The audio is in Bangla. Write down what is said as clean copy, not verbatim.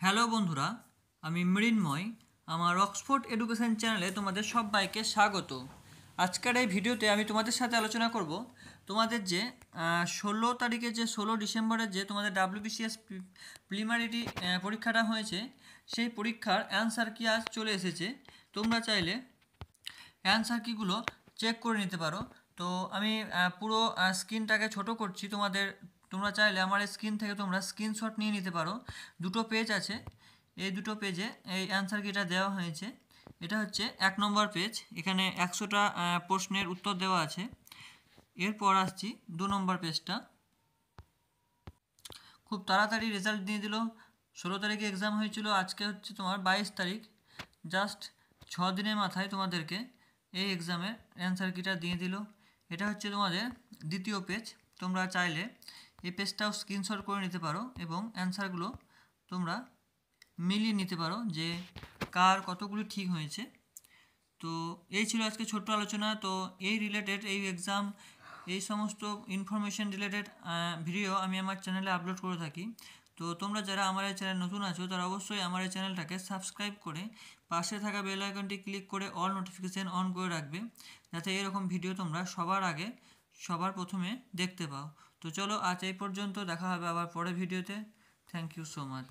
হ্যালো বন্ধুরা, আমি মৃন্ময়। আমার অক্সফোর্ড এডুকেশন চ্যানেলে তোমাদের সবাইকে স্বাগত। আজকের এই ভিডিওতে আমি তোমাদের সাথে আলোচনা করব তোমাদের যে 16 তারিখে যে 16 ডিসেম্বরে যে তোমাদের WBCS প্রিলিমিনারি পরীক্ষাটা হয়েছে, সেই পরীক্ষার অ্যান্সার কি আজ চলে এসেছে। তোমরা চাইলে অ্যান্সার কিগুলো চেক করে নিতে পারো। তো আমি পুরো স্ক্রিনটাকে ছোট করছি তোমরা চাইলে আমার স্ক্রিন থেকে তোমরা স্ক্রিনশট নিয়ে নিতে পারো। দুটো পেজ আছে, এই দুটো পেজে এই অ্যান্সার কিটা দেওয়া হয়েছে। এটা হচ্ছে 1 নম্বর পেজ, এখানে 100টা প্রশ্নের উত্তর দেওয়া আছে। এরপর আসছি 2 নম্বর পেজটা। খুব তাড়াতাড়ি রেজাল্ট দিয়ে দিল। 16 তারিখে এক্সাম হয়েছিল, আজকে হচ্ছে তোমার 22 তারিখ। জাস্ট 6 দিনের মাথায় তোমাদেরকে এই এক্সামের অ্যান্সার কিটা দিয়ে দিল। এটা হচ্ছে তোমাদের দ্বিতীয় পেজ। তোমরা চাইলে এই পেজটাও স্ক্রিনশট করে নিতে পারো এবং অ্যান্সারগুলো তোমরা মিলিয়ে নিতে পারো যে কার কতগুলি ঠিক হয়েছে। তো এই ছিল আজকে ছোট্ট আলোচনা। তো এই রিলেটেড এই এক্সাম এই সমস্ত ইনফরমেশন রিলেটেড ভিডিও আমি আমার চ্যানেলে আপলোড করে থাকি। তো তোমরা যারা আমার এই চ্যানেল নতুন আছো তারা অবশ্যই আমার এই চ্যানেলটাকে সাবস্ক্রাইব করে পাশে থাকা বেল আইকনটি ক্লিক করে অল নোটিফিকেশান অন করে রাখবে, যাতে এরকম ভিডিও তোমরা সবার আগে সবার প্রথমে দেখতে পাও। তো চলো আজ এই পর্যন্ত, দেখা হবে আবার পরের ভিডিওতে। Thank you so much.